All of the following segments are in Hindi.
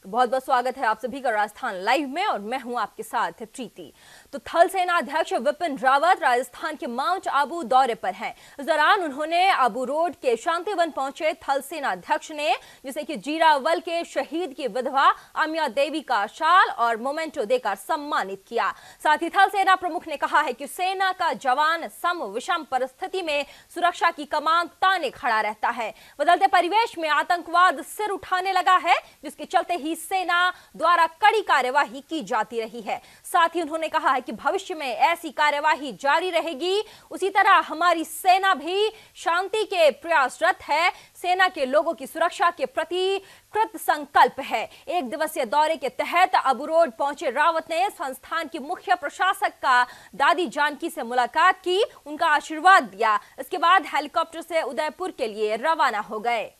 तो बहुत बहुत स्वागत है आप सभी का राजस्थान लाइव में और मैं हूं आपके साथ प्रीति। तो थल सेना अध्यक्ष विपिन रावत राजस्थान के माउंट आबू दौरे पर हैं। इस दौरान उन्होंने आबू रोड के शांतिवन पहुंचे थल सेना अध्यक्ष ने जिसे कि जीरावल के शहीद की विधवा आमिया देवी का शाल और मोमेंटो देकर सम्मानित किया। साथ ही थल सेना प्रमुख ने कहा है कि सेना का जवान सम विषम परिस्थिति में सुरक्षा की कमान ताने खड़ा रहता है। बदलते परिवेश में आतंकवाद सिर उठाने लगा है, जिसके चलते ही सेना द्वारा कड़ी कार्यवाही की जाती रही है। साथ ही उन्होंने कहा है कि भविष्य में ऐसी कार्यवाही जारी रहेगी। उसी तरह हमारी सेना भी शांति के प्रयासरत है। सेना के लोगों की सुरक्षा के प्रति कृत संकल्प है। एक दिवसीय दौरे के तहत आबू रोड पहुंचे रावत ने संस्थान की मुख्य प्रशासक का दादी जानकी से मुलाकात की, उनका आशीर्वाद दिया। इसके बाद हेलीकॉप्टर से उदयपुर के लिए रवाना हो गए।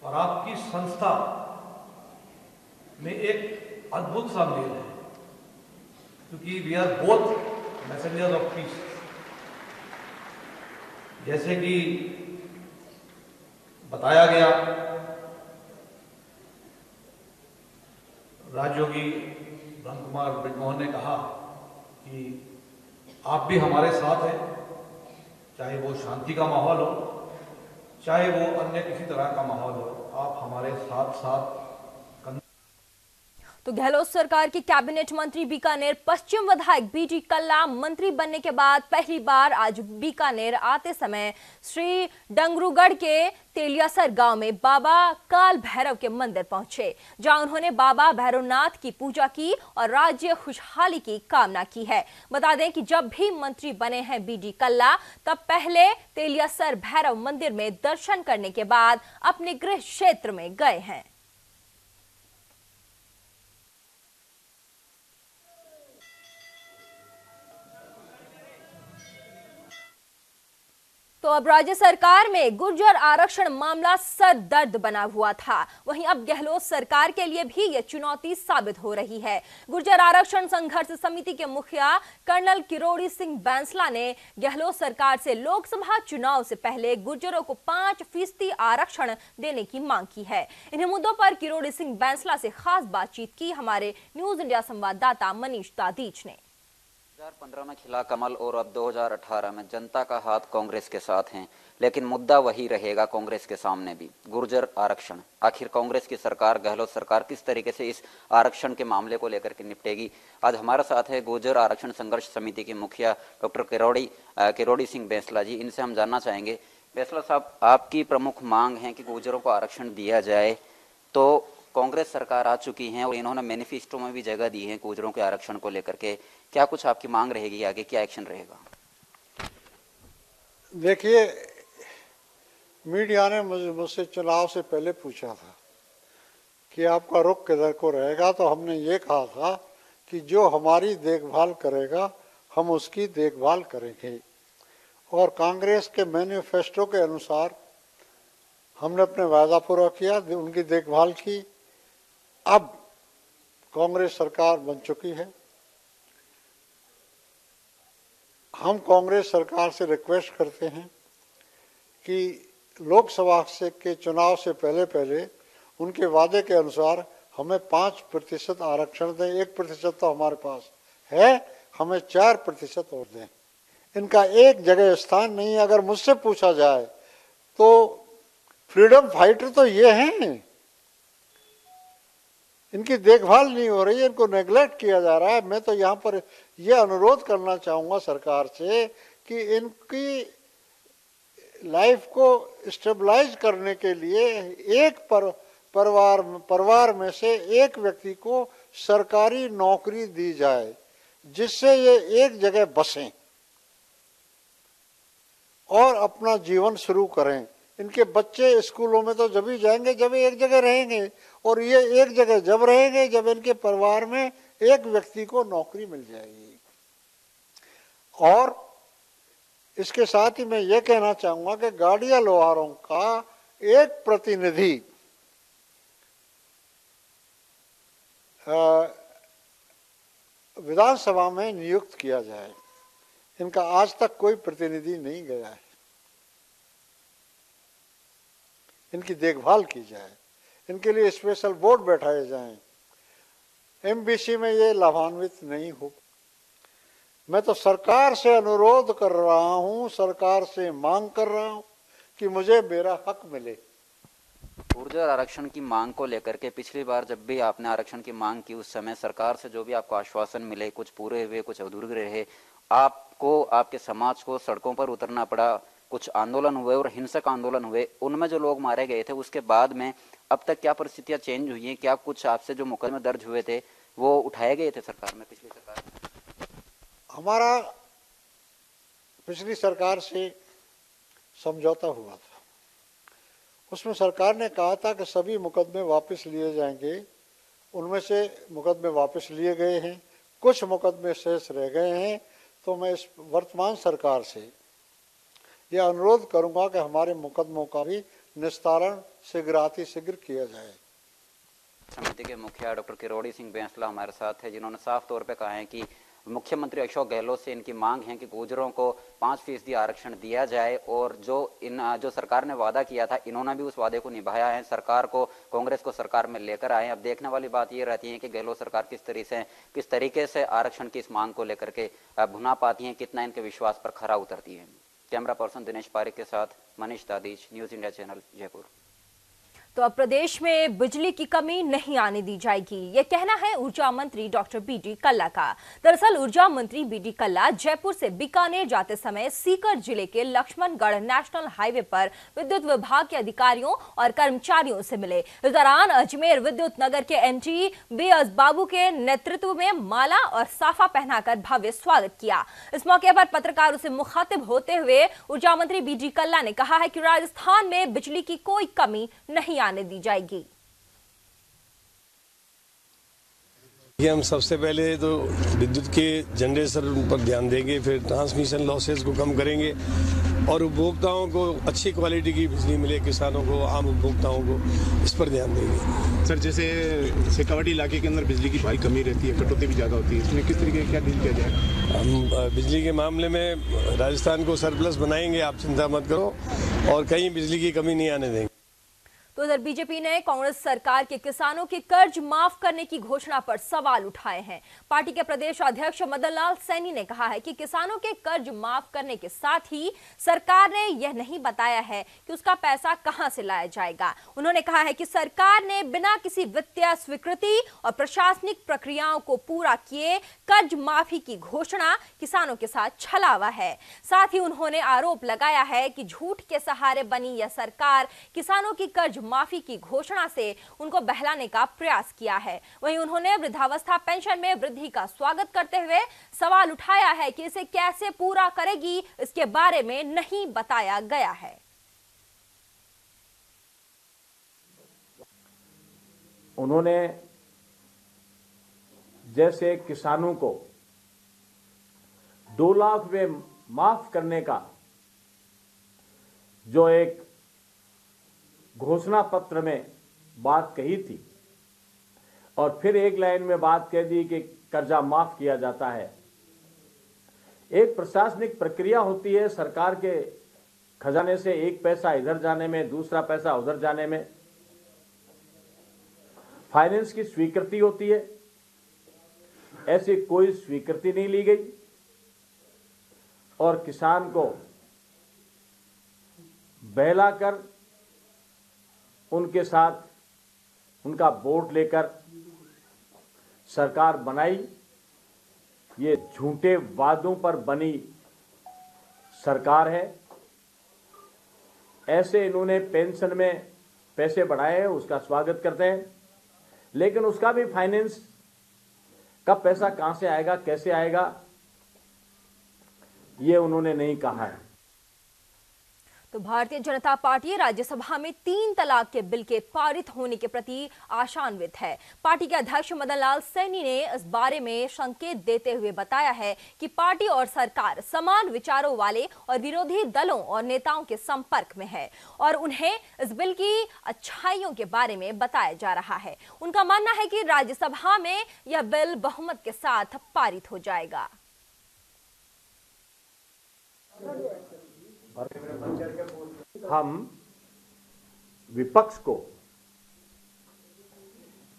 और आपकी संस्था में एक अद्भुत सा मेल है, क्योंकि we are both messenger of peace. जैसे कि बताया गया, राजयोगी ब्रह्म कुमार ब्रिजमोहन ने कहा कि आप भी हमारे साथ हैं, चाहे वो शांति का माहौल हो, चाहे वो अन्य किसी तरह का माहौल हो, आप हमारे साथ साथ। तो गहलोत सरकार के कैबिनेट मंत्री बीकानेर पश्चिम विधायक बीडी कल्ला मंत्री बनने के बाद पहली बार आज बीकानेर आते समय श्री डंगरूगढ़ के तेलियासर गांव में बाबा काल भैरव के मंदिर पहुंचे, जहां उन्होंने बाबा भैरवनाथ की पूजा की और राज्य खुशहाली की कामना की है। बता दें कि जब भी मंत्री बने हैं बीडी कल्ला, तब पहले तेलियासर भैरव मंदिर में दर्शन करने के बाद अपने गृह क्षेत्र में गए हैं। तो अब राज्य सरकार में गुर्जर आरक्षण मामला सर दर्द बना हुआ था। वहीं अब गहलोत सरकार के लिए भी यह चुनौती साबित हो रही है। गुर्जर आरक्षण संघर्ष समिति के मुखिया कर्नल किरोड़ी सिंह बैंसला ने गहलोत सरकार से लोकसभा चुनाव से पहले गुर्जरों को 5% आरक्षण देने की मांग की है। इन्हीं मुद्दों पर किरोड़ी सिंह बैंसला से खास बातचीत की हमारे न्यूज इंडिया संवाददाता मनीष दादीच ने। 2015 में खिला कमल और अब 2018 में जनता का हाथ कांग्रेस के साथ है, लेकिन मुद्दा वही रहेगा कांग्रेस के सामने भी, गुर्जर आरक्षण। आखिर कांग्रेस की सरकार, गहलोत सरकार किस तरीके से इस आरक्षण के मामले को लेकर के निपटेगी? आज हमारे साथ है गुर्जर आरक्षण संघर्ष समिति के मुखिया डॉक्टर किरोड़ी सिंह बैंसला जी। इनसे हम जानना चाहेंगे, बैंसला साहब, आपकी प्रमुख मांग है कि गुर्जरों को आरक्षण दिया जाए, तो कांग्रेस सरकार आ चुकी है और इन्होंने मैनिफेस्टो में भी जगह दी है गुर्जरों के आरक्षण को लेकर के। क्या कुछ आपकी मांग रहेगी, आगे क्या एक्शन रहेगा? देखिए, मीडिया ने मुझसे चुनाव से पहले पूछा था कि आपका रुख किधर को रहेगा, तो हमने ये कहा था कि जो हमारी देखभाल करेगा हम उसकी देखभाल करेंगे। और कांग्रेस के मैनिफेस्टो के अनुसार हमने अपने वादा पूरा किया, उनकी देखभाल की। अब कांग्रेस सरकार बन चुकी है। हम कांग्रेस सरकार से रिक्वेस्ट करते हैं कि लोकसभा के चुनाव से पहले उनके वादे के अनुसार हमें 5% आरक्षण दें। 1% तो हमारे पास है, हमें 4% और दें। इनका एक जगह स्थान नहीं है। अगर मुझसे पूछा जाए तो फ्रीडम फाइटर तो ये हैं, इनकी देखभाल नहीं हो रही है, इनको नेग्लेक्ट किया जा रहा है। मैं तो यहाँ पर यह अनुरोध करना चाहूँगा सरकार से कि इनकी लाइफ को स्टेबलाइज करने के लिए एक परिवार में से एक व्यक्ति को सरकारी नौकरी दी जाए, जिससे ये एक जगह बसें और अपना जीवन शुरू करें। इनके बच्चे स्कूलों में तो जब ही जाएंगे जब एक जगह रहेंगे, और ये एक जगह जब रहेंगे जब इनके परिवार में एक व्यक्ति को नौकरी मिल जाएगी। और इसके साथ ही मैं ये कहना चाहूंगा कि गाड़िया लोहारों का एक प्रतिनिधि विधानसभा में नियुक्त किया जाए। इनका आज तक कोई प्रतिनिधि नहीं गया है। इनकी देखभाल की जाए, इनके लिए स्पेशल बोर्ड बैठाए जाएं। एमबीसी में ये लाभान्वित नहीं हो। मैं तो सरकार से अनुरोध कर रहा हूं, सरकार से मांग कर रहा हूं कि मुझे मेरा हक मिले। गुर्जर आरक्षण की मांग को लेकर के पिछली बार जब भी आपने आरक्षण की मांग की, उस समय सरकार से जो भी आपको आश्वासन मिले, कुछ पूरे हुए, कुछ अधूरे रहे, आपको, आपके समाज को सड़कों पर उतरना पड़ा, कुछ आंदोलन हुए और हिंसक आंदोलन हुए, उनमें जो लोग मारे गए थे, उसके बाद में अब तक क्या परिस्थितियां चेंज हुई हैं? क्या कुछ आपसे जो मुकदमे दर्ज हुए थे वो उठाए गए थे सरकार में, पिछली सरकार में? हमारा पिछली सरकार से समझौता हुआ था। उसमें सरकार ने कहा था कि सभी मुकदमे वापस लिए जाएंगे। उनमें से मुकदमे वापस लिए गए हैं, कुछ मुकदमे शेष रह गए हैं। तो मैं इस वर्तमान सरकार से यह अनुरोध करूंगा कि हमारे मुकदमों का भी निस्तारण शीघ्र किया जाए। समिति के मुखिया डॉक्टर किरोड़ी सिंह बैंसला हमारे साथ है, जिन्होंने साफ तौर पे कहा है कि मुख्यमंत्री अशोक गहलोत से इनकी मांग है कि गुर्जरों को 5% आरक्षण दिया जाए, और जो सरकार ने वादा किया था, इन्होंने भी उस वादे को निभाया है। सरकार को, कांग्रेस को सरकार में लेकर आए। अब देखने वाली बात ये रहती है कि गहलोत सरकार किस तरीके से आरक्षण की इस मांग को लेकर के भुना पाती है, कितना इनके विश्वास पर खरा उतरती है। कैमरा पर्सन दिनेश पारिक के साथ Manish Dadhich, news India channel, Jaipur. तो अब प्रदेश में बिजली की कमी नहीं आने दी जाएगी, यह कहना है ऊर्जा मंत्री डॉक्टर बीडी कल्ला का। दरअसल ऊर्जा मंत्री बीडी कल्ला जयपुर से बीकानेर जाते समय सीकर जिले के लक्ष्मणगढ़ नेशनल हाईवे पर विद्युत विभाग के अधिकारियों और कर्मचारियों से मिले। इस दौरान अजमेर विद्युत नगर के एमडी बीएस बाबू के नेतृत्व में माला और साफा पहनाकर भव्य स्वागत किया। इस मौके पर पत्रकारों से मुखातिब होते हुए ऊर्जा मंत्री बीडी कल्ला ने कहा है कि राजस्थान में बिजली की कोई कमी नहीं आने दी जाएगी। हम सबसे पहले तो विद्युत के जनरेशन पर ध्यान देंगे, फिर ट्रांसमिशन लॉसेस को कम करेंगे और उपभोक्ताओं को अच्छी क्वालिटी की बिजली मिले, किसानों को, आम उपभोक्ताओं को, इस पर ध्यान देंगे। सर, जैसे शेखावाटी इलाके के अंदर बिजली की भारी कमी रहती है, कटौती भी ज़्यादा होती है, इसमें किस तरीके क्या डील किया जाएगा? हम बिजली के मामले में राजस्थान को सरप्लस बनाएंगे, आप चिंता मत करो, और कहीं बिजली की कमी नहीं आने देंगे। तो उधर बीजेपी ने कांग्रेस सरकार के किसानों के कर्ज माफ करने की घोषणा पर सवाल उठाए हैं। पार्टी के प्रदेश अध्यक्ष मदन लाल सैनी ने कहा है कि किसानों के कर्ज माफ करने के साथ ही सरकार ने यह नहीं बताया है कि उसका पैसा कहां से लाया जाएगा। उन्होंने कहा है कि सरकार ने बिना किसी वित्तीय स्वीकृति और प्रशासनिक प्रक्रियाओं को पूरा किए कर्ज माफी की घोषणा किसानों के साथ छलावा है। साथ ही उन्होंने आरोप लगाया है कि झूठ के सहारे बनी यह सरकार किसानों की कर्ज माफी की घोषणा से उनको बहलाने का प्रयास किया है। वहीं उन्होंने वृद्धावस्था पेंशन में वृद्धि का स्वागत करते हुए सवाल उठाया है कि इसे कैसे पूरा करेगी, इसके बारे में नहीं बताया गया है। उन्होंने जैसे किसानों को 2 लाख रुपए माफ करने का जो एक घोषणा पत्र में बात कही थी और फिर एक लाइन में बात कह दी कि कर्जा माफ किया जाता है। एक प्रशासनिक प्रक्रिया होती है सरकार के खजाने से, एक पैसा इधर जाने में, दूसरा पैसा उधर जाने में। फाइनेंस की स्वीकृति होती है, ऐसी कोई स्वीकृति नहीं ली गई और किसान को बहलाकर उनके साथ उनका वोट लेकर सरकार बनाई। ये झूठे वादों पर बनी सरकार है। ऐसे इन्होंने पेंशन में पैसे बढ़ाए हैं, उसका स्वागत करते हैं, लेकिन उसका भी फाइनेंस का पैसा कहां से आएगा, कैसे आएगा, ये उन्होंने नहीं कहा है। तो भारतीय जनता पार्टी राज्यसभा में 3 तलाक के बिल के पारित होने के प्रति आशान्वित है। पार्टी के अध्यक्ष मदन लाल सैनी ने इस बारे में संकेत देते हुए बताया है कि पार्टी और सरकार समान विचारों वाले और विरोधी दलों और नेताओं के संपर्क में है और उन्हें इस बिल की अच्छाइयों के बारे में बताया जा रहा है। उनका मानना है कि राज्यसभा में यह बिल बहुमत के साथ पारित हो जाएगा। हम विपक्ष को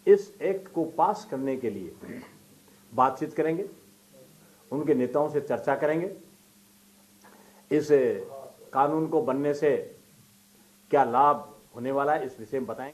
इस एक्ट को पास करने के लिए बातचीत करेंगे, उनके नेताओं से चर्चा करेंगे। इस कानून को बनने से क्या लाभ होने वाला है, इस विषय में बताएं।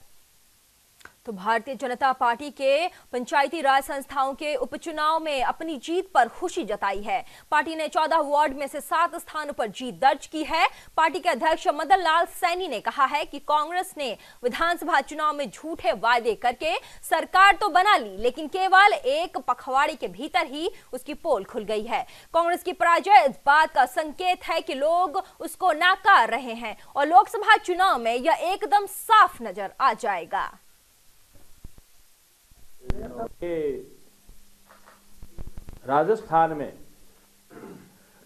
तो भारतीय जनता पार्टी के पंचायती राज संस्थाओं के उपचुनाव में अपनी जीत पर खुशी जताई है। पार्टी ने 14 वार्ड में से 7 स्थानों पर जीत दर्ज की है। पार्टी के अध्यक्ष मदन लाल सैनी ने कहा है कि कांग्रेस ने विधानसभा चुनाव में झूठे वायदे करके सरकार तो बना ली, लेकिन केवल एक पखवाड़े के भीतर ही उसकी पोल खुल गई है। कांग्रेस की पराजय इस बात का संकेत है कि लोग उसको नाकार रहे हैं और लोकसभा चुनाव में यह एकदम साफ नजर आ जाएगा। राजस्थान में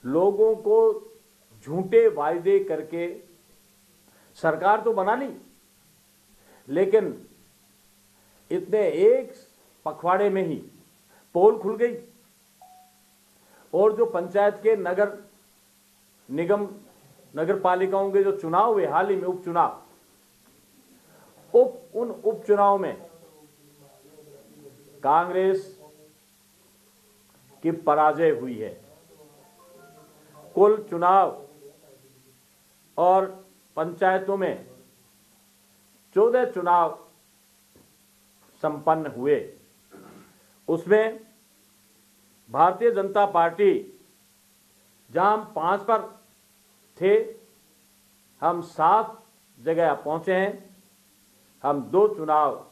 लोगों को झूठे वायदे करके सरकार तो बना ली, लेकिन इतने एक पखवाड़े में ही पोल खुल गई और जो पंचायत के नगर निगम नगर पालिकाओं के जो चुनाव हुए हाल ही में उपचुनाव, उन उपचुनाव में कांग्रेस की पराजय हुई है। कुल चुनाव और पंचायतों में 14 चुनाव संपन्न हुए, उसमें भारतीय जनता पार्टी जहां हम 5 पर थे, हम 7 जगह पहुंचे हैं। हम 2 चुनाव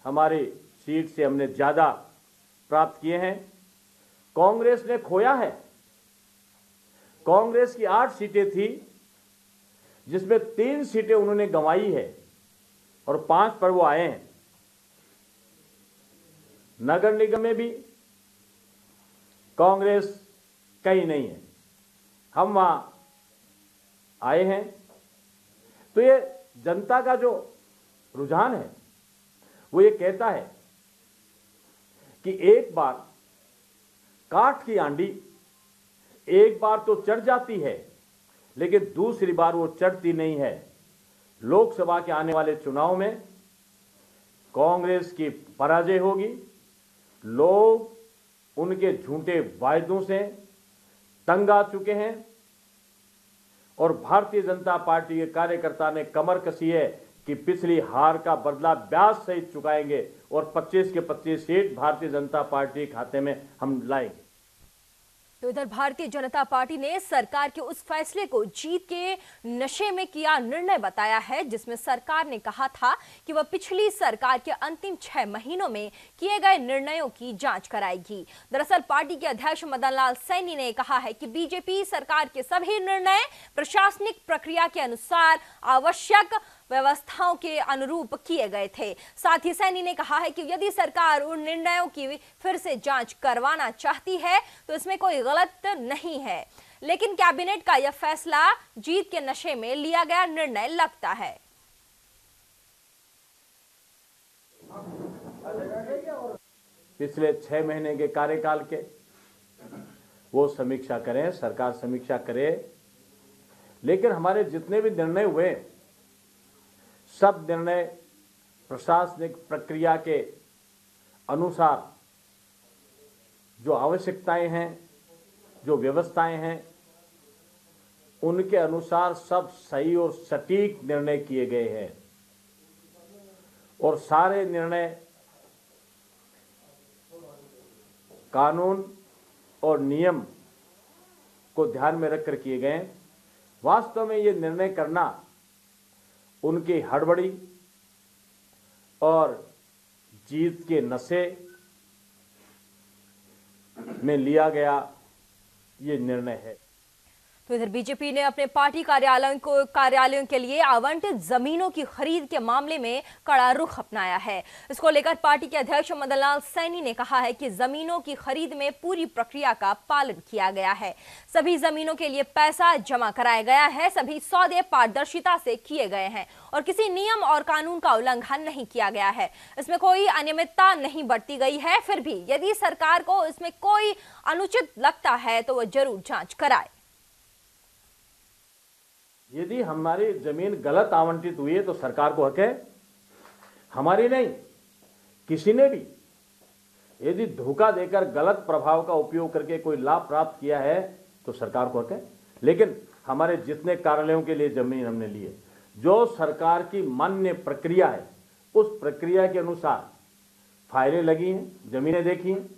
हमारी सीट से हमने ज्यादा प्राप्त किए हैं। कांग्रेस ने खोया है। कांग्रेस की 8 सीटें थी, जिसमें 3 सीटें उन्होंने गंवाई है और 5 पर वो आए हैं। नगर निगम में भी कांग्रेस कहीं नहीं है, हम वहां आए हैं। तो ये जनता का जो रुझान है वो ये कहता है कि एक बार काठ की आंधी एक बार तो चढ़ जाती है, लेकिन दूसरी बार वो चढ़ती नहीं है। लोकसभा के आने वाले चुनाव में कांग्रेस की पराजय होगी। लोग उनके झूठे वायदों से तंग आ चुके हैं और भारतीय जनता पार्टी के कार्यकर्ता ने कमर कसी है कि पिछली हार का बदला ब्याज सहित चुकाएंगे और 25 के 25 सीट भारतीय जनता पार्टी के खाते में हम लाएंगे। तो इधर भारतीय जनता पार्टी ने सरकार के उस फैसले को जीत के नशे में किया निर्णय बताया है, जिसमें सरकार ने कहा था कि वह पिछली सरकार के अंतिम 6 महीनों में किए गए निर्णयों की जांच कराएगी। दरअसल पार्टी के अध्यक्ष मदन लाल सैनी ने कहा है कि बीजेपी सरकार के सभी निर्णय प्रशासनिक प्रक्रिया के अनुसार आवश्यक व्यवस्थाओं के अनुरूप किए गए थे। साथ ही सैनी ने कहा है कि यदि सरकार उन निर्णयों की फिर से जांच करवाना चाहती है तो इसमें कोई गलत नहीं है, लेकिन कैबिनेट का यह फैसला जीत के नशे में लिया गया निर्णय लगता है। पिछले 6 महीने के कार्यकाल के वो समीक्षा करें, सरकार समीक्षा करे, लेकिन हमारे जितने भी निर्णय हुए सब निर्णय प्रशासनिक प्रक्रिया के अनुसार जो आवश्यकताएं हैं, जो व्यवस्थाएं हैं, उनके अनुसार सब सही और सटीक निर्णय किए गए हैं और सारे निर्णय कानून और नियम को ध्यान में रखकर किए गए। वास्तव में ये निर्णय करना उनकी हड़बड़ी और जीत के नशे में लिया गया ये निर्णय है। तो इधर बीजेपी ने अपने पार्टी कार्यालयों के लिए आवंटित जमीनों की खरीद के मामले में कड़ा रुख अपनाया है। इसको लेकर पार्टी के अध्यक्ष मदन लाल सैनी ने कहा है कि जमीनों की खरीद में पूरी प्रक्रिया का पालन किया गया है। सभी जमीनों के लिए पैसा जमा कराया गया है। सभी सौदे पारदर्शिता से किए गए हैं और किसी नियम और कानून का उल्लंघन नहीं किया गया है। इसमें कोई अनियमितता नहीं बरती गई है। फिर भी यदि सरकार को इसमें कोई अनुचित लगता है तो वह जरूर जांच कराए। यदि हमारी जमीन गलत आवंटित हुई है तो सरकार को हक है, हमारी नहीं, किसी ने भी यदि धोखा देकर गलत प्रभाव का उपयोग करके कोई लाभ प्राप्त किया है तो सरकार को हक है। लेकिन हमारे जितने कार्यालयों के लिए जमीन हमने ली है, जो सरकार की मान्य प्रक्रिया है उस प्रक्रिया के अनुसार फाइलें लगी हैं, जमीनें देखी हैं,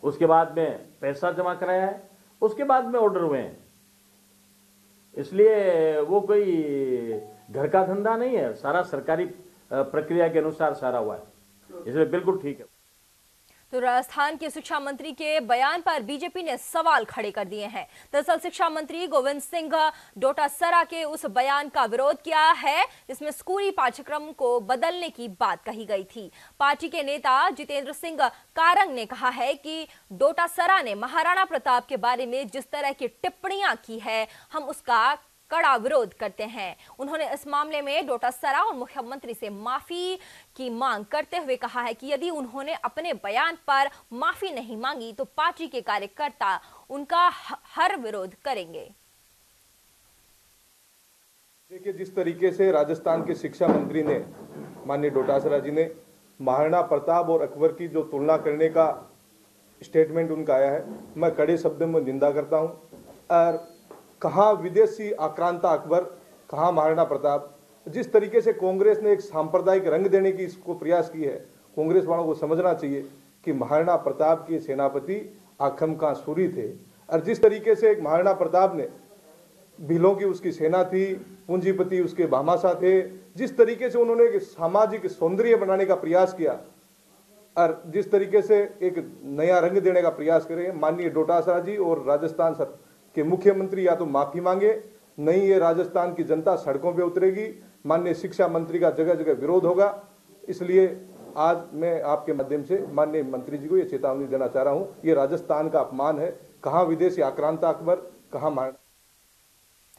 उसके बाद में पैसा जमा कराया है, उसके बाद में ऑर्डर हुए हैं। इसलिए वो कोई घर का धंधा नहीं है, सारा सरकारी प्रक्रिया के अनुसार सारा हुआ है, इसलिए बिल्कुल ठीक है। तो राजस्थान के शिक्षा मंत्री के बयान पर बीजेपी ने सवाल खड़े कर दिए हैं। दरअसल शिक्षा मंत्री गोविंद सिंह डोटासरा के उस बयान का विरोध किया है जिसमें स्कूली पाठ्यक्रम को बदलने की बात कही गई थी। पार्टी के नेता जितेंद्र सिंह कारंग ने कहा है कि डोटासरा ने महाराणा प्रताप के बारे में जिस तरह की टिप्पणियां की है, हम उसका कड़ा विरोध करते हैं। उन्होंने इस मामले में डोटासरा और मुख्यमंत्री से माफी की मांग करते हुए कहा है कि यदि उन्होंने अपने बयान पर माफी नहीं मांगी तो पार्टी के कार्यकर्ता उनका हर विरोध करेंगे। देखिए, जिस तरीके से राजस्थान के शिक्षा मंत्री ने, माननीय डोटासरा जी ने, महाराणा प्रताप और अकबर की जो तुलना करने का स्टेटमेंट उनका आया है, मैं कड़े शब्दों में निंदा करता हूं। और कहाँ विदेशी आक्रांता अकबर, कहाँ महाराणा प्रताप। जिस तरीके से कांग्रेस ने एक सांप्रदायिक रंग देने की इसको प्रयास की है, कांग्रेस वालों को समझना चाहिए कि महाराणा प्रताप के सेनापति आखम का सूरी थे। और जिस तरीके से एक महाराणा प्रताप ने भीलों की उसकी सेना थी, पूंजीपति उसके भामाशाह थे, जिस तरीके से उन्होंने एक सामाजिक सौंदर्य बनाने का प्रयास किया और जिस तरीके से एक नया रंग देने का प्रयास करे, माननीय डोटासरा जी और राजस्थान के मुख्यमंत्री या तो माफी मांगे, नहीं ये राजस्थान की जनता सड़कों पे उतरेगी। माननीय शिक्षा मंत्री का जगह जगह विरोध होगा। इसलिए आज मैं आपके माध्यम से माननीय मंत्री जी को ये चेतावनी देना चाह रहा हूं, ये राजस्थान का अपमान है। कहाँ विदेशी आक्रांता अकबर, कहाँ महाराणा।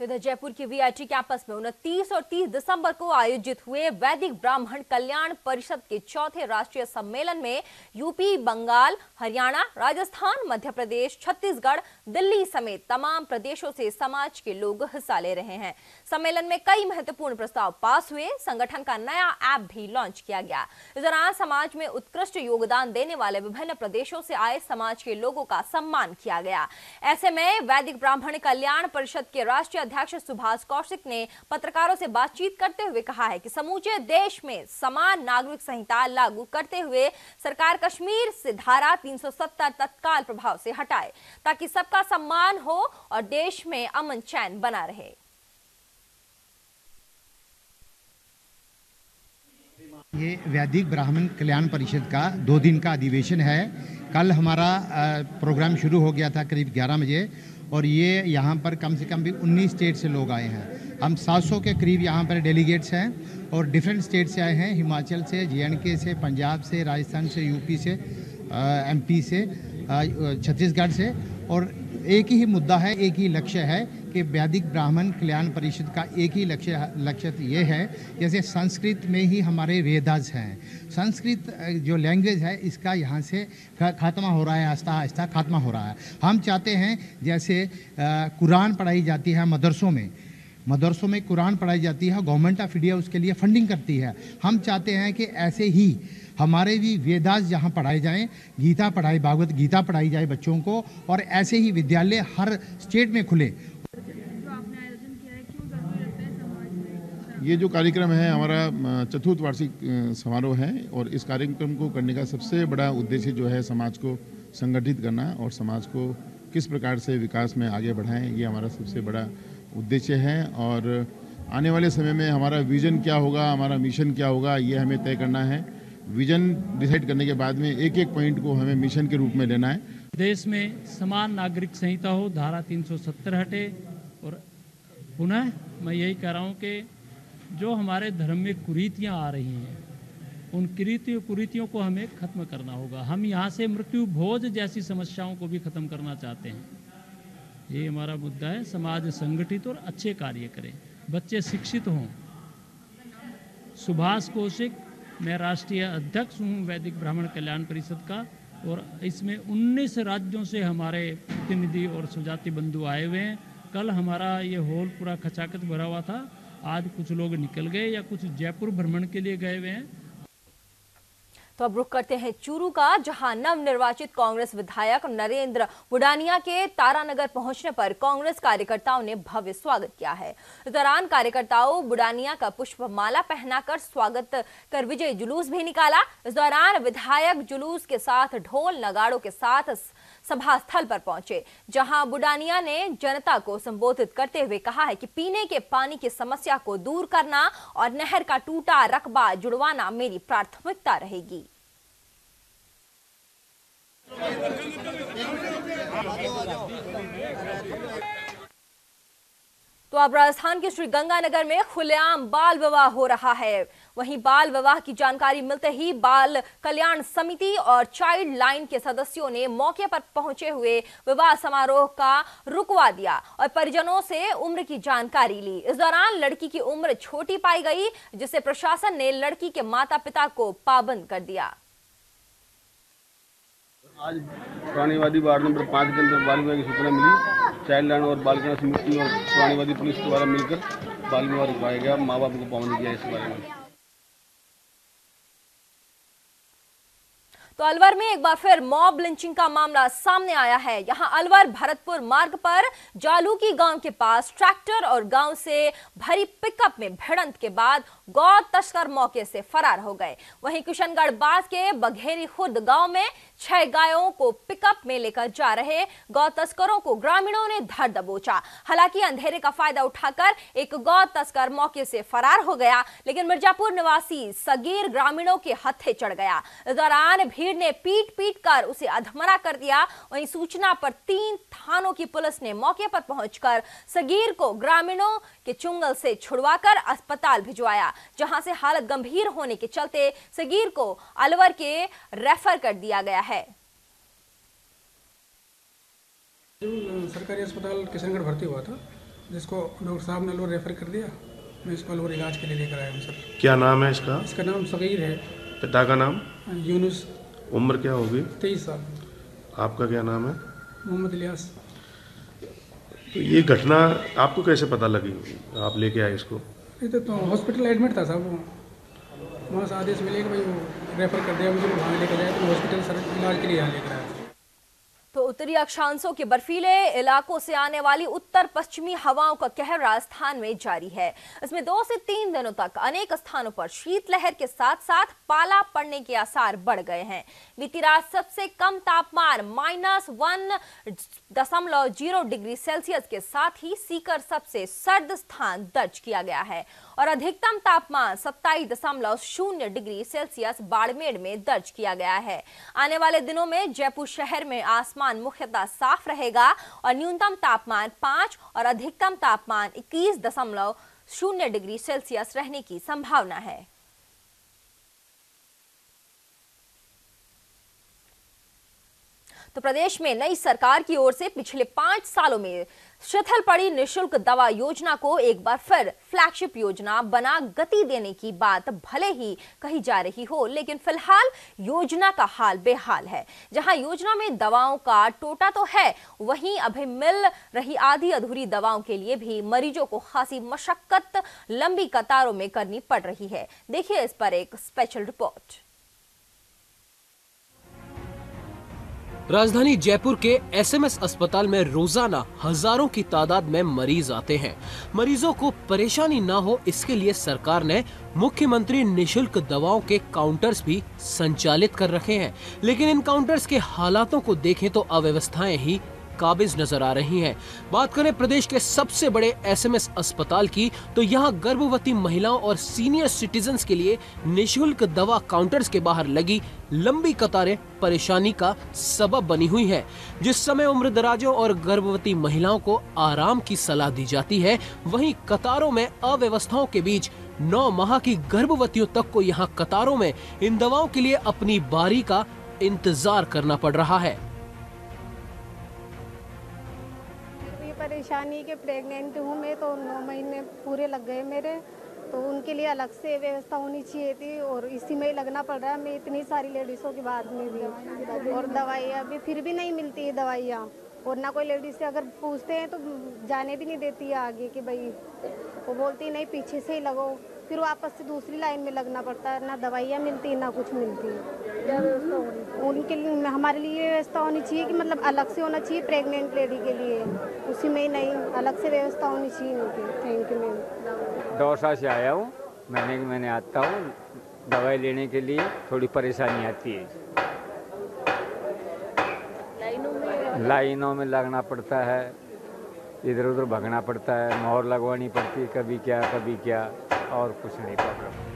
तो इधर जयपुर के वीआईटी कैंपस में 29 और 30 दिसंबर को आयोजित हुए वैदिक ब्राह्मण कल्याण परिषद के चौथे राष्ट्रीय सम्मेलन में यूपी, बंगाल, हरियाणा, राजस्थान, मध्य प्रदेश, छत्तीसगढ़, दिल्ली समेत तमाम प्रदेशों से समाज के लोग हिस्सा ले रहे हैं। सम्मेलन में कई महत्वपूर्ण प्रस्ताव पास हुए। संगठन का नया ऐप भी लॉन्च किया गया। इस दौरान समाज में उत्कृष्ट योगदान देने वाले विभिन्न प्रदेशों से आए समाज के लोगों का सम्मान किया गया। ऐसे में वैदिक ब्राह्मण कल्याण परिषद के राष्ट्रीय अध्यक्ष सुभाष कौशिक ने पत्रकारों से बातचीत करते हुए कहा है कि समूचे देश में समान नागरिक संहिता लागू करते हुए सरकार कश्मीर से धारा 370 तत्काल प्रभाव से हटाए ताकि सबका सम्मान हो और देश में अमन चैन बना रहे। ये वैदिक ब्राह्मण कल्याण परिषद का 2 दिन का अधिवेशन है। कल हमारा प्रोग्राम शुरू हो गया था करीब 11 बजे और ये यहाँ पर कम से कम भी 19 स्टेट से लोग आए हैं। हम 700 के करीब यहाँ पर डेलीगेट्स हैं और डिफरेंट स्टेट से आए हैं, हिमाचल से, JNK से, पंजाब से, राजस्थान से, यूपी से, MP से, छत्तीसगढ़ से। और एक ही मुद्दा है, एक ही लक्ष्य है कि वैदिक ब्राह्मण कल्याण परिषद का एक ही लक्ष्य ये है, जैसे संस्कृत में ही हमारे वेदास हैं, संस्कृत जो लैंग्वेज है इसका यहाँ से खात्मा हो रहा है, आहिस्ता आहिस्ता खात्मा हो रहा है। हम चाहते हैं जैसे कुरान पढ़ाई जाती है मदरसों में कुरान पढ़ाई जाती है, गवर्नमेंट ऑफ इंडिया उसके लिए फंडिंग करती है। हम चाहते हैं कि ऐसे ही हमारे भी वेदास जहाँ पढ़ाए जाएं, गीता पढ़ाई, भागवत गीता पढ़ाई जाए बच्चों को, और ऐसे ही विद्यालय हर स्टेट में खुले। ये जो कार्यक्रम है हमारा चतुर्थ वार्षिक समारोह है और इस कार्यक्रम को करने का सबसे बड़ा उद्देश्य जो है समाज को संगठित करना और समाज को किस प्रकार से विकास में आगे बढ़ाएं, ये हमारा सबसे बड़ा उद्देश्य है। और आने वाले समय में हमारा विजन क्या होगा, हमारा मिशन क्या होगा, ये हमें तय करना है। विजन डिसाइड करने के बाद में एक एक पॉइंट को हमें मिशन के रूप में लेना है। देश में समान नागरिक संहिता हो, धारा 370 हटे। और पुनः मैं यही कह रहा हूँ कि जो हमारे धर्म में कुरीतियाँ आ रही हैं, उन कुरीतियों को हमें खत्म करना होगा। हम यहाँ से मृत्यु भोज जैसी समस्याओं को भी खत्म करना चाहते हैं। ये हमारा मुद्दा है। समाज संगठित और अच्छे कार्य करें, बच्चे शिक्षित हों। सुभाष कौशिक, मैं राष्ट्रीय अध्यक्ष हूँ वैदिक ब्राह्मण कल्याण परिषद का, और इसमें 19 राज्यों से हमारे प्रतिनिधि और सुजाति बंधु आए हुए हैं। कल हमारा ये हॉल पूरा खचाखच भरा हुआ था। आज कुछ लोग निकल गए या कुछ जयपुर भ्रमण के लिए गए हुए हैं। तो अब रुख करते हैं चूरू का, जहां नवनिर्वाचित कांग्रेस विधायक नरेंद्र बुडानिया के तारानगर पहुंचने पर कांग्रेस कार्यकर्ताओं ने भव्य स्वागत किया है। इस दौरान कार्यकर्ताओं बुडानिया का पुष्पमाला पहनाकर स्वागत कर विजय जुलूस भी निकाला। इस दौरान विधायक जुलूस के साथ ढोल नगाड़ों के साथ सभा स्थल पर पहुंचे, जहां बुडानिया ने जनता को संबोधित करते हुए कहा है कि पीने के पानी की समस्या को दूर करना और नहर का टूटा रकबा जुड़वाना मेरी प्राथमिकता रहेगी। तो अब राजस्थान के श्रीगंगानगर में खुलेआम बाल विवाह हो रहा है। वहीं बाल विवाह की जानकारी मिलते ही बाल कल्याण समिति और चाइल्ड लाइन के सदस्यों ने मौके पर पहुंचे हुए विवाह समारोह का रुकवा दिया और परिजनों से उम्र की जानकारी ली। इस दौरान लड़की की उम्र छोटी पाई गई, जिससे प्रशासन ने लड़की के माता पिता को पाबंद कर दिया। आज पुरानीवादी वार्ड नंबर 5 के अंदर बाल विवाह की सूचना मिली। चाइल्ड लाइन और बाल कल्याण समिति और पुरानीवादी पुलिस द्वारा मिलकर बाल विवाह रुकवाया गया। माँ बाप को पाबंद किया इस बारे में। तो अलवर में एक बार फिर मॉब लिंचिंग का मामला सामने आया है। यहां अलवर भरतपुर मार्ग पर जालूकी गांव के पास ट्रैक्टर और गांव से भरी पिकअप में भिड़ंत के बाद गौ तस्कर मौके से फरार हो गए। वहीं किशनगढ़ बास के बघेरी खुर्द गांव में 6 गायों को पिकअप में लेकर जा रहे गौ तस्करों को ग्रामीणों ने धर दबोचा। हालांकि अंधेरे का फायदा उठाकर एक गौ तस्कर मौके से फरार हो गया, लेकिन मिर्जापुर निवासी सगीर ग्रामीणों के हत्थे चढ़ गया। इस दौरान भीड़ ने पीट कर उसे अधमरा कर दिया। वहीं सूचना पर 3 थानों की पुलिस ने मौके पर पहुंचकर सगीर को ग्रामीणों के चुंगल से छुड़वाकर अस्पताल भिजवाया, जहां से हालत गंभीर होने के चलते सगीर को अलवर के रेफर कर दिया गया है। सरकारी अस्पताल किशनगढ़ भर्ती हुआ था, जिसको डॉक्टर साहब ने अलवर रेफर कर दिया। मैं इसको अलवर इलाज के लिए लेकर आया हूँ सर। क्या नाम है इसका? इसका नाम सगीर है। पिता का नाम? यूनुस। उम्र क्या होगी? 23 साल। आपका क्या नाम है? मोहम्मद इलियास। तो ये घटना आपको कैसे पता लगी? आप लेके आए इसको? ये तो हॉस्पिटल एडमिट था साहब, वो वहाँ से आदेश मिले कि भाई वो रेफर कर दिया मुझे, वहाँ लेकर जाए। तो हॉस्पिटल सर इलाज के लिए यहाँ लेकर आया। तो उत्तरी अक्षांशों के बर्फीले इलाकों से आने वाली उत्तर पश्चिमी हवाओं का कहर राजस्थान में जारी है। इसमें 2 से 3 दिनों तक अनेक स्थानों पर शीतलहर के साथ साथ पाला पड़ने के आसार बढ़ गए हैं। बीती रात सबसे कम तापमान -1.0 डिग्री सेल्सियस के साथ ही सीकर सबसे सर्द स्थान दर्ज किया गया है और अधिकतम तापमान 27.0 डिग्री सेल्सियस बाड़मेर में दर्ज किया गया है। आने वाले दिनों में जयपुर शहर में आसमान मुख्यतः साफ रहेगा और न्यूनतम तापमान 5 और अधिकतम तापमान 21.0 डिग्री सेल्सियस रहने की संभावना है। तो प्रदेश में नई सरकार की ओर से पिछले 5 सालों में शिथिल पड़ी निःशुल्क दवा योजना को एक बार फिर फ्लैगशिप योजना बना गति देने की बात भले ही कही जा रही हो, लेकिन फिलहाल योजना का हाल बेहाल है। जहां योजना में दवाओं का टोटा तो है, वहीं अभी मिल रही आधी अधूरी दवाओं के लिए भी मरीजों को खासी मशक्कत लंबी कतारों में करनी पड़ रही है। देखिए इस पर एक स्पेशल रिपोर्ट। राजधानी जयपुर के एसएमएस अस्पताल में रोजाना हजारों की तादाद में मरीज आते हैं। मरीजों को परेशानी ना हो, इसके लिए सरकार ने मुख्यमंत्री निशुल्क दवाओं के काउंटर्स भी संचालित कर रखे हैं। लेकिन इन काउंटर्स के हालातों को देखें तो अव्यवस्थाएं ही काबिज नजर आ रही हैं। बात करें प्रदेश के सबसे बड़े एसएमएस अस्पताल की, तो यहाँ गर्भवती महिलाओं और सीनियर सिटीजन्स के लिए निशुल्क दवा काउंटर्स के बाहर लगी लंबी कतारें परेशानी का सबब बनी हुई है। जिस समय उम्रदराजों और गर्भवती महिलाओं को आराम की सलाह दी जाती है, वहीं कतारों में अव्यवस्थाओं के बीच 9 माह की गर्भवतियों तक को यहाँ कतारों में इन दवाओं के लिए अपनी बारी का इंतजार करना पड़ रहा है। परेशानी के प्रेग्नेंट हूँ मैं, तो 9 महीने पूरे लग गए मेरे, तो उनके लिए अलग से व्यवस्था होनी चाहिए थी और इसी में ही लगना पड़ रहा है। मैं इतनी सारी लेडीज़ों के बाद में भी, और दवाइयाँ भी फिर भी नहीं मिलती है दवाइयाँ। और ना कोई लेडीज से अगर पूछते हैं तो जाने भी नहीं देती है आगे कि भाई, वो बोलती नहीं पीछे से ही लगो, फिर वापस से दूसरी लाइन में लगना पड़ता है, ना दवाइयाँ मिलती ना कुछ मिलती है। उनके लिए हमारे लिए व्यवस्था होनी चाहिए कि मतलब अलग से होना चाहिए प्रेग्नेंट लेडी के लिए, उसी में ही नहीं अलग से व्यवस्था होनी चाहिए उनकी। Thank you ma'am. दौसा से आया हूँ, मैंने आता हूँ दवाई लेने के लिए, थोड़ी परेशानी आती है, लाइनों में लगना पड़ता है, इधर उधर भागना पड़ता है, मोहर लगवानी पड़ती है, कभी क्या और कुछ नहीं प्रॉब्लम।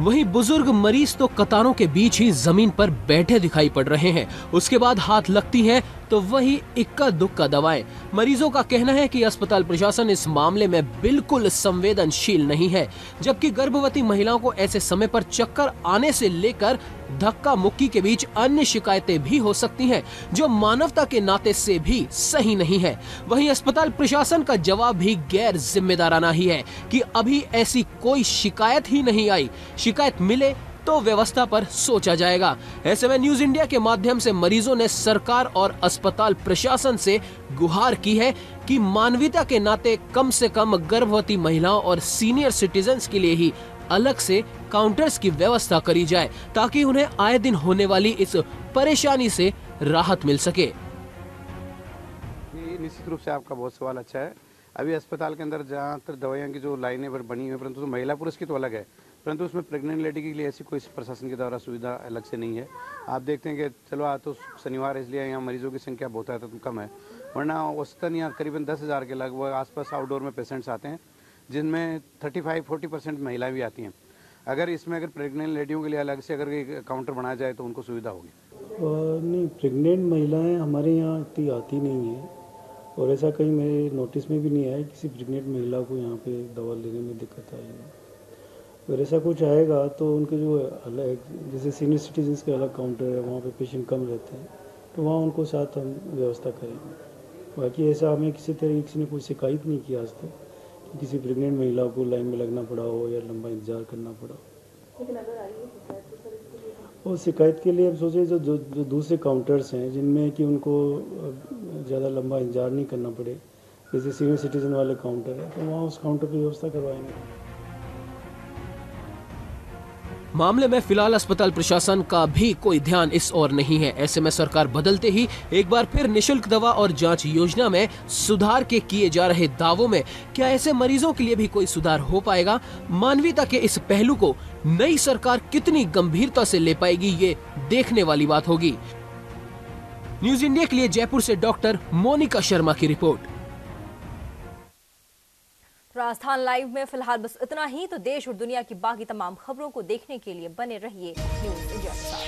वहीं बुजुर्ग मरीज तो कतारों के बीच ही जमीन पर बैठे दिखाई पड़ रहे हैं। उसके बाद हाथ लगती है तो वही इक्का दुक्का दवाएं। मरीजों का कहना है कि अस्पताल प्रशासन इस मामले में बिल्कुल संवेदनशील नहीं है, जबकि गर्भवती महिलाओं को ऐसे समय पर चक्कर आने से लेकर धक्का मुक्की के बीच अन्य शिकायतें भी हो सकती हैं, जो मानवता के नाते से भी सही नहीं है। वहीं अस्पताल प्रशासन का जवाब भी गैर जिम्मेदाराना ही है कि अभी ऐसी कोई शिकायत ही नहीं आई, शिकायत मिले तो व्यवस्था पर सोचा जाएगा। ऐसे में न्यूज इंडिया के माध्यम से मरीजों ने सरकार और अस्पताल प्रशासन से गुहार की है कि मानवता के नाते कम से कम गर्भवती महिलाओं और सीनियर सिटीजन्स के लिए ही अलग से काउंटर्स की व्यवस्था करी जाए, ताकि उन्हें आए दिन होने वाली इस परेशानी से राहत मिल सके। निश्चित रूप से आपका बहुत सवाल अच्छा है। अभी अस्पताल के अंदर जहाँ तक दवाइयाँ की जो लाइनें बनी हुई है, परंतु तो महिला पुरुष की तो अलग है, परंतु उसमें प्रेग्नेंट लेडी के लिए ऐसी कोई प्रशासन के द्वारा सुविधा अलग से नहीं है। आप देखते हैं कि चलो आज तो शनिवार इसलिए यहाँ मरीजों की संख्या बहुत है तो कम है, वरना औसतन यहाँ करीबन 10,000 के लगभग आसपास आउटडोर में पेशेंट्स आते हैं, जिनमें 35-40% महिलाएं भी आती हैं। अगर प्रेग्नेंट लेडियों के लिए अलग से अगर काउंटर बनाया जाए तो उनको सुविधा होगी। नहीं, प्रेग्नेंट महिलाएं हमारे यहाँ इतनी आती नहीं है, और ऐसा कहीं मेरे नोटिस में भी नहीं आया किसी प्रेग्नेंट महिला को यहाँ पे दवा लेने में दिक्कत आई है। अगर ऐसा कुछ आएगा तो उनके जो अलग, जैसे सीनियर सिटीजन्स के अलग काउंटर है, वहाँ पे पेशेंट कम रहते हैं, तो वहाँ उनको साथ हम व्यवस्था करेंगे। बाकी ऐसा हमें किसी ने कोई शिकायत नहीं की आज तक कि किसी प्रेग्नेंट महिला को लाइन में लगना पड़ा हो या लंबा इंतजार करना पड़ा हो। लेकिन अगर आई है शिकायत तो सर इसके लिए और शिकायत के लिए हम सोचे जो दूसरे काउंटर्स हैं जिनमें कि उनको ज़्यादा लंबा इंतजार नहीं करना पड़े, जैसे सीनियर सिटीजन वाले काउंटर है, तो वहाँ उस काउंटर की व्यवस्था करवाएंगे। मामले में फिलहाल अस्पताल प्रशासन का भी कोई ध्यान इस ओर नहीं है। ऐसे में सरकार बदलते ही एक बार फिर निशुल्क दवा और जांच योजना में सुधार के किए जा रहे दावों में क्या ऐसे मरीजों के लिए भी कोई सुधार हो पाएगा? मानवीयता के इस पहलू को नई सरकार कितनी गंभीरता से ले पाएगी, ये देखने वाली बात होगी। न्यूज इंडिया के लिए जयपुर से डॉक्टर मोनिका शर्मा की रिपोर्ट। राजस्थान लाइव में फिलहाल बस इतना ही। तो देश और दुनिया की बाकी तमाम खबरों को देखने के लिए बने रहिए न्यूज इंडिया के साथ।